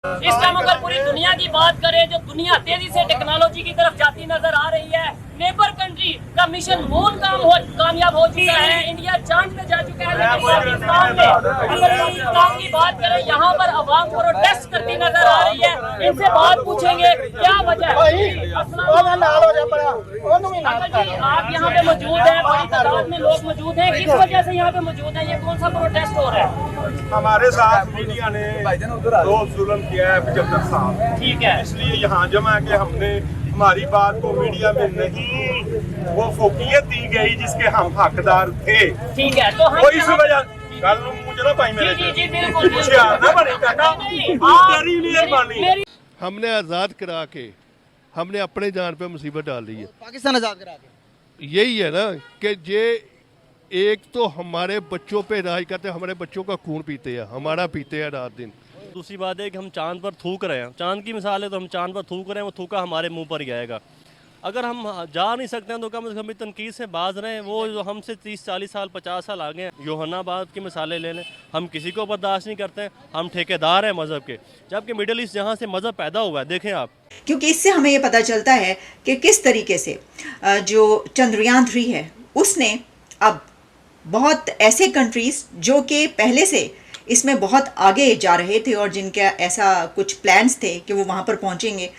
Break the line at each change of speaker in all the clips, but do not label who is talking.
इस टाइम अगर पूरी दुनिया की बात करें, जो दुनिया तेजी से टेक्नोलॉजी की तरफ जाती नजर आ रही है, नेबर कंट्री का मिशन मून कामयाब हो चुका है, इंडिया चांद पे जा चुका है, लेकिन पाकिस्तान में अगर पाकिस्तान की बात करें, यहाँ पर अवाम प्रोटेस्ट करती नजर आ रही है। इनसे बात पूछेंगे क्या वजह है। आप यहाँ पे मौजूद हैं, बड़ी तादाद में लोग मौजूद हैं, किस वजह से यहाँ पे मौजूद हैं, ये कौन सा प्रोटेस्ट हो रहा है?
हमारे साथ मीडिया ने दो जुल्म किया है 75 साल,
ठीक है,
इसलिए यहाँ जमा के हमने हमारी बात को मीडिया में नहीं वो फोकियत दी गई जिसके हम हकदार थे।
ठीक है, तो हम
इस वजह कल मुझे ना भाई मेरे
जी बिल्कुल
ना बने तेरी मेहरबानी।
हमने आज़ाद करा के हमने अपने जान पे मुसीबत डाल दी है।
पाकिस्तान आज़ाद करा के
यही है ना कि ये एक तो हमारे बच्चों पे राज करते, हमारे बच्चों का खून पीते हैं, हमारा पीते हैं रात दिन।
दूसरी बात है कि हम चांद पर थूक रहे हैं, चांद की मिसाल है तो हम चांद पर थूक रहे हैं, वो थूका हमारे मुंह पर ही आएगा। अगर हम जा नहीं सकते हैं तो कम से कम तनकीद से बाज रहे हैं। वो जो हमसे 30-40 साल 50 साल आगे हैं, योहन्नाबाद की मिसालें ले लें, हम किसी को बर्दाश्त नहीं करते हैं, हम ठेकेदार हैं मज़हब के, जबकि मिडिल ईस्ट जहाँ से मज़हब पैदा हुआ है देखें आप।
क्योंकि इससे हमें ये पता चलता है कि किस तरीके से जो चंद्रयान 3 है उसने अब बहुत ऐसे कंट्रीज जो कि पहले से इसमें बहुत आगे जा रहे थे और जिनका ऐसा कुछ प्लान्स थे कि वो वहाँ पर पहुँचेंगे,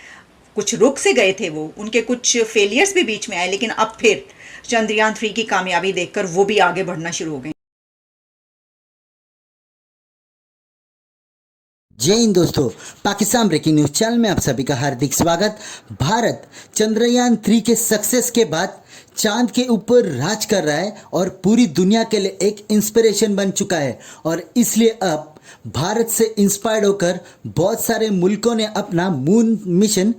कुछ रुक से गए थे, वो उनके कुछ फेलियर्स भी बीच में आए, लेकिन अब फिर चंद्रयान 3 की कामयाबी देखकर वो भी आगे बढ़ना शुरू हो गए।
जय हिंद दोस्तों, पाकिस्तान ब्रेकिंग न्यूज चैनल में आप सभी का हार्दिक स्वागत। भारत चंद्रयान 3 के सक्सेस के बाद चांद के ऊपर राज कर रहा है और पूरी दुनिया के लिए एक इंस्पिरेशन बन चुका है, और इसलिए अब भारत से इंस्पायर्ड होकर बहुत सारे मुल्कों ने अपना मून मिशन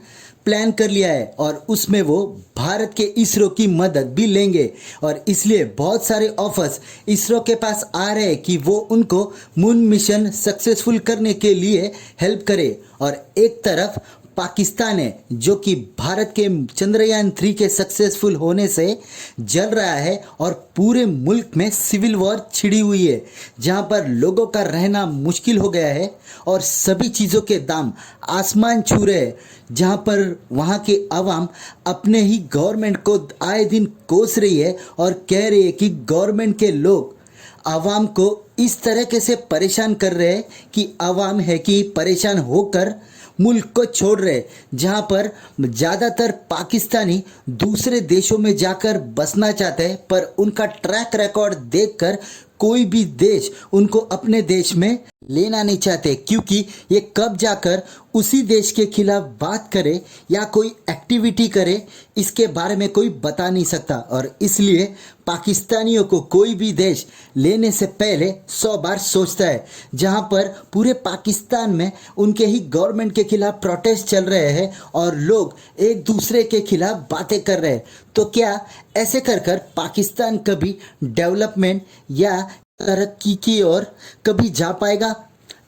प्लान कर लिया है और उसमें वो भारत के इसरो की मदद भी लेंगे। और इसलिए बहुत सारे ऑफर्स इसरो के पास आ रहे हैं कि वो उनको मून मिशन सक्सेसफुल करने के लिए हेल्प करे। और एक तरफ पाकिस्तान है जो कि भारत के चंद्रयान 3 के सक्सेसफुल होने से जल रहा है और पूरे मुल्क में सिविल वॉर छिड़ी हुई है, जहां पर लोगों का रहना मुश्किल हो गया है और सभी चीज़ों के दाम आसमान छू रहे हैं, जहां पर वहां के आवाम अपने ही गवर्नमेंट को आए दिन कोस रही है और कह रही है कि गवर्नमेंट के लोग आवाम को इस तरीके से परेशान कर रहे हैं कि आवाम है कि परेशान होकर मुल्क को छोड़ रहे, जहां पर ज़्यादातर पाकिस्तानी दूसरे देशों में जाकर बसना चाहते हैं, पर उनका ट्रैक रिकॉर्ड देखकर कोई भी देश उनको अपने देश में लेना नहीं चाहते, क्योंकि ये कब जाकर उसी देश के खिलाफ बात करे या कोई एक्टिविटी करे इसके बारे में कोई बता नहीं सकता। और इसलिए पाकिस्तानियों को कोई भी देश लेने से पहले 100 बार सोचता है, जहां पर पूरे पाकिस्तान में उनके ही गवर्नमेंट के खिलाफ प्रोटेस्ट चल रहे हैं और लोग एक दूसरे के खिलाफ बातें कर रहे हैं। तो क्या ऐसे कर कर पाकिस्तान कभी डेवलपमेंट या तरक्की की ओर कभी जा पाएगा?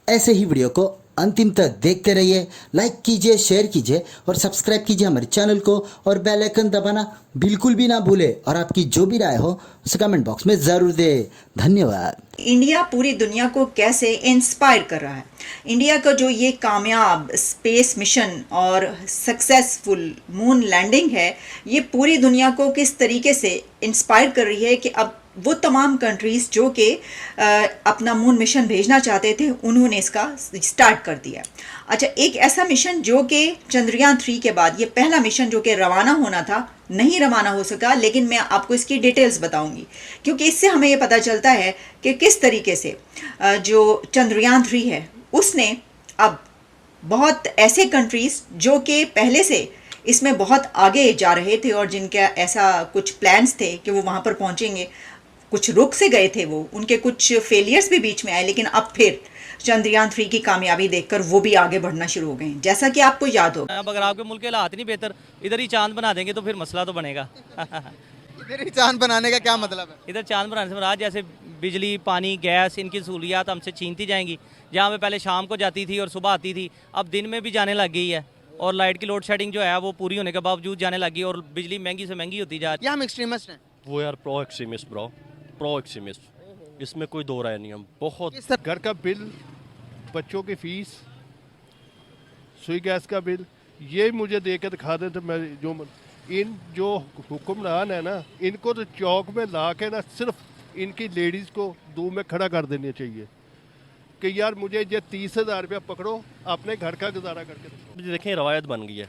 ऐसे ही वीडियो को अंतिम तक देखते रहिए, लाइक कीजिए, शेयर कीजिए और सब्सक्राइब कीजिए हमारे चैनल को, और बेल आइकन दबाना बिल्कुल भी ना भूले, और आपकी जो भी राय हो उसे कमेंट बॉक्स में ज़रूर दें। धन्यवाद।
इंडिया पूरी दुनिया को कैसे इंस्पायर कर रहा है, इंडिया का जो ये कामयाब स्पेस मिशन और सक्सेसफुल मून लैंडिंग है, ये पूरी दुनिया को किस तरीके से इंस्पायर कर रही है कि अब वो तमाम कंट्रीज़ जो कि अपना मून मिशन भेजना चाहते थे उन्होंने इसका स्टार्ट कर दिया। अच्छा, एक ऐसा मिशन जो कि चंद्रयान 3 के बाद ये पहला मिशन जो कि रवाना होना था नहीं रवाना हो सका, लेकिन मैं आपको इसकी डिटेल्स बताऊंगी, क्योंकि इससे हमें ये पता चलता है कि किस तरीके से जो चंद्रयान 3 है उसने अब बहुत ऐसे कंट्रीज़ जो कि पहले से इसमें बहुत आगे जा रहे थे और जिनका ऐसा कुछ प्लान्स थे कि वो वहाँ पर पहुँचेंगे, कुछ रुक से गए थे, वो उनके कुछ फेलियर्स भी बीच में आए, लेकिन अब फिर चंद्रयान 3 की कामयाबी देखकर वो भी आगे बढ़ना शुरू हो गए, जैसा कि आपको याद हो।
अब अगर आपके मुल्क के हालात नहीं बेहतर, इधर ही चांद बना देंगे तो फिर मसला तो बनेगा।
इधर ही चांद बनाने का क्या मतलब है?
इधर चांद बनाने से मुराद जैसे बिजली, पानी, गैस, इनकी सहूलियात हमसे छीनती जाएंगी। जहाँ पे पहले शाम को जाती थी और सुबह आती थी, अब दिन में भी जाने लग गई है, और लाइट की लोड शेडिंग जो है वो पूरी होने के बावजूद जाने लगी, और बिजली महंगी से महंगी होती जा रही है।
हम एक्सट्रीमिस्ट हैं?
वो यार pro extremist bro, pro extremist, इसमें कोई दो राय नहीं। हम बहुत
घर का बिल, बच्चों की फीस, सुई गैस का बिल, ये मुझे दे के दिखा दें तो मैं जो हुक्मरान है ना, इनको तो चौक में ला के ना सिर्फ इनकी लेडीज़ को दूर में खड़ा कर देनी चाहिए कि यार मुझे ये 30,000 रुपया पकड़ो, अपने घर का गुजारा करके दो।
देखें रवायत बन गई है,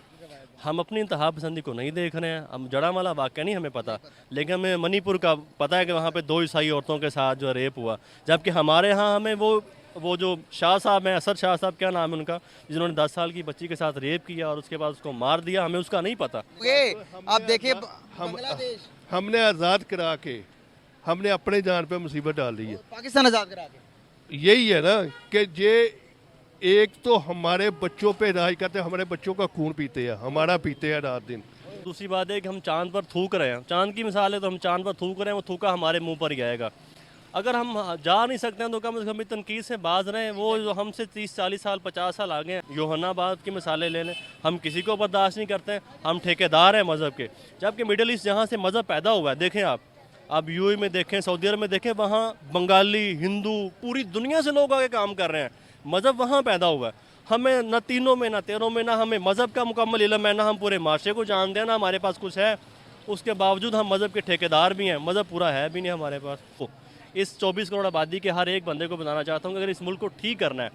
हम अपनी इंतहा पसंदी को नहीं देख रहे हैं। हम जड़ामाला वाक़या नहीं हमें पता, लेकिन हमें मणिपुर का पता है कि वहाँ पे 2 ईसाई औरतों के साथ जो रेप हुआ, जबकि हमारे यहाँ हमें वो जो शाह साहब हैं, असद शाह साहब क्या नाम है उनका, जिन्होंने 10 साल की बच्ची के साथ रेप किया और उसके बाद उसको मार दिया, हमें उसका नहीं पता।
आप देखिए
हमने आज़ाद करा के हमने अपने जान पे मुसीबत डाल दी है।
पाकिस्तान आज़ाद करा के
यही है ना कि ये एक तो हमारे बच्चों पे राज करते, हमारे बच्चों का खून पीते हैं, हमारा पीते हैं रात दिन।
दूसरी बात है कि हम चांद पर थूक रहे हैं, चांद की मिसाल है तो हम चांद पर थूक रहे हैं, वो थूका हमारे मुंह पर ही आएगा। अगर हम जा नहीं सकते हैं तो कम से कम तनकीद से बाज रहे हैं। वो जो हमसे 30-40 साल 50 साल आगे हैं, योहन्नाबाद की मिसालें ले लें, हम किसी को बर्दाश्त नहीं करते हैं, हम ठेकेदार हैं मज़हब के। जबकि मिडिल ईस्ट जहाँ से मज़हब पैदा हुआ है, देखें आप यूएई में देखें, सऊदी अरब में देखें, वहाँ बंगाली, हिंदू, पूरी दुनिया से लोग आके काम कर रहे हैं, मज़हब वहाँ पैदा हुआ है। हमें न तीनों में, न तेरों में, ना हमें मज़हब का मुकम्मल इल्म है, ना हम पूरे माशरे को जानते हैं, ना हमारे पास कुछ है। उसके बावजूद हम मज़हब के ठेकेदार भी हैं, मज़हब पूरा है भी नहीं हमारे पास। इस 24 करोड़ आबादी के हर एक बंदे को बताना चाहता हूँ कि अगर इस मुल्क को ठीक करना है,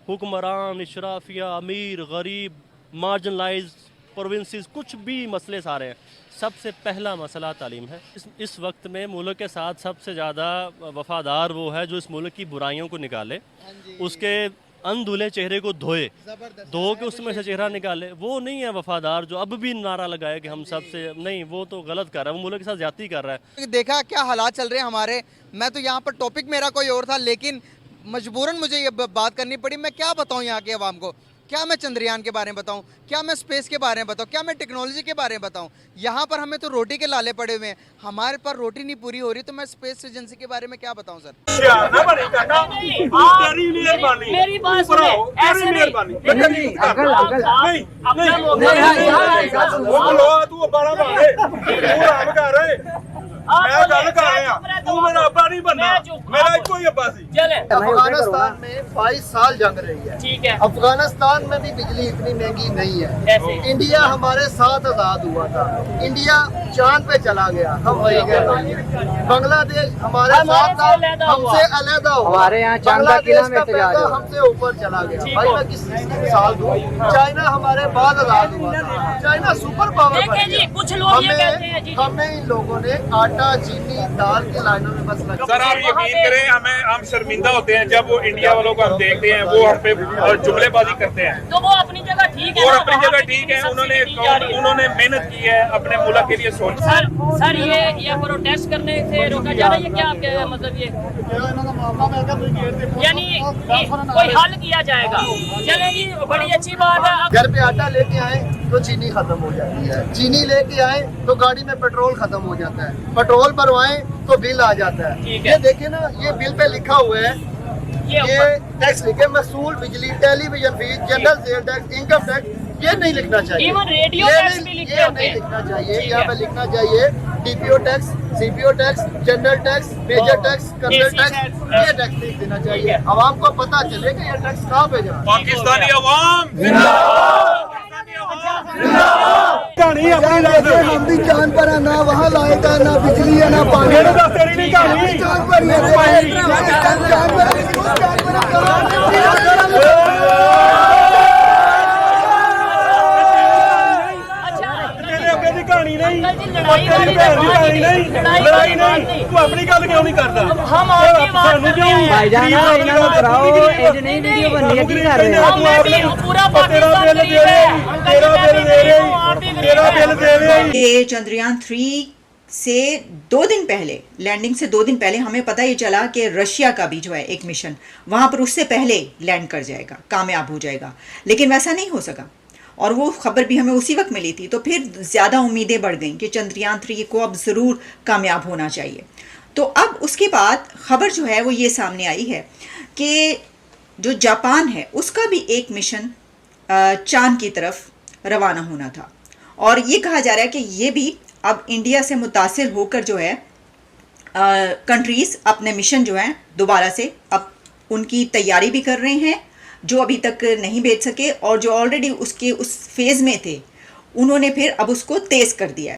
हुक्मरान, इशराफिया, अमीर, गरीब, मार्जिनलाइज प्रोविंसेस, कुछ भी मसले सारे हैं, सबसे पहला मसला तालीम है। इस वक्त में मुल्क के साथ सबसे ज़्यादा वफादार वो है जो इस मुल्क की बुराइयों को निकाले, उसके अनधुले चेहरे को धोए, धो के उसमें से चेहरा निकाले। वो नहीं है वफादार जो अब भी नारा लगाए कि हम सबसे नहीं, वो तो गलत कर रहा है, वो मुल्क के साथ ज्यादती कर रहा है।
देखा क्या हालात चल रहे हैं हमारे। मैं तो यहाँ पर टॉपिक मेरा कोई और था, लेकिन मजबूरन मुझे ये बात करनी पड़ी। मैं क्या बताऊँ यहाँ के अवाम को, क्या मैं चंद्रयान के बारे में बताऊं, क्या मैं स्पेस के बारे में बताऊं, क्या मैं टेक्नोलॉजी के बारे में बताऊं। यहाँ पर हमें तो रोटी के लाले पड़े हुए हैं, हमारे पर रोटी नहीं पूरी हो रही, तो मैं स्पेस एजेंसी के बारे में क्या बताऊं सर।
मेरी बात सुने, ऐसे नहीं
अफगानिस्तान में 22 साल जंग रही है,
ठीक है।
अफगानिस्तान में भी बिजली इतनी महंगी नहीं है। इंडिया हमारे साथ आजाद हुआ था, इंडिया चांद पे चला गया, हम वही कह रहे हैं। बांग्लादेश हमारे साथ था, हमसे अलहदा हुआ, हमारे यहाँ बांग्लादेश का पैसा हमसे ऊपर चला गया। भाई मैं किस मिसाल दूं, चाइना हमारे बाद आजाद हुआ था, चाइना सुपर पावर बन गया।
कुछ लोग ये कहते हैं जी,
हमें इन लोगों ने आटा, चीनी, दाल की लाइनों में बस लगा।
सर आप यकीन करें, हम शर्मिंदा होते हैं जब वो इंडिया वालों को हम देखते हैं, वो हम पे जुमलेबाजी करते हैं।
तो वो अपनी जगह ठीक है,
और अपनी जगह ठीक है, उन्होंने मेहनत की है, अपने मुल्क के लिए सोच।
सर ये प्रोटेस्ट करने से रोका जा रहा है, क्या आपके मतलब ये यानी कोई हल किया जाएगा? चलेगी, बड़ी अच्छी बात है।
घर पे आटा लेके आए तो चीनी खत्म हो जाती है, चीनी लेके आए तो गाड़ी में पेट्रोल खत्म हो जाता है, पेट्रोल भरवाएं तो बिल आ जाता है। ये देखिए ना, ये बिल पे लिखा हुआ है, ये टैक्स लिखे, महसूल, बिजली, television fees, general sale tax, income tax, ये नहीं लिखना चाहिए।
इवन रेडियो टैक्स भी लिखते हैं,
नहीं लिखना चाहिए। यहाँ पे लिखना चाहिए DPO tax, CPO tax, general tax, major tax, colonel tax, ये टैक्स लिख देना चाहिए। आवाम को पता चले कि ये टैक्स कहाँ पे जा रहा है।
पाकिस्तानी अवाम
हम भी चांद पर है, ना वहाँ लाएगा, ना बिजली है, ना पानी। चांद पर
लड़ाई नहीं, तू अपनी गल क्यों नहीं करता?
हम आपकी बात कर रहे हैं
भाईजान, इन्होंने कराओ, ये नहीं वीडियो बननी है, की कर रहे हैं?
पूरा पाकिस्तान
ये चंद्रयान 3 से 2 दिन पहले, लैंडिंग से 2 दिन पहले हमें पता ही चला कि रशिया का भी जो है एक मिशन वहाँ पर उससे पहले लैंड कर जाएगा, कामयाब हो जाएगा। लेकिन वैसा नहीं हो सका, और वो खबर भी हमें उसी वक्त मिली थी। तो फिर ज़्यादा उम्मीदें बढ़ गईं कि चंद्रयान 3 को अब ज़रूर कामयाब होना चाहिए। तो अब उसके बाद खबर जो है वो ये सामने आई है कि जो जापान है उसका भी एक मिशन चांद की तरफ रवाना होना था, और ये कहा जा रहा है कि ये भी अब इंडिया से मुतासिर होकर जो है कंट्रीज़ अपने मिशन जो हैं दोबारा से अब उनकी तैयारी भी कर रहे हैं, जो अभी तक नहीं भेज सके, और जो ऑलरेडी उसके उस फेज़ में थे उन्होंने फिर अब उसको तेज़ कर दिया है।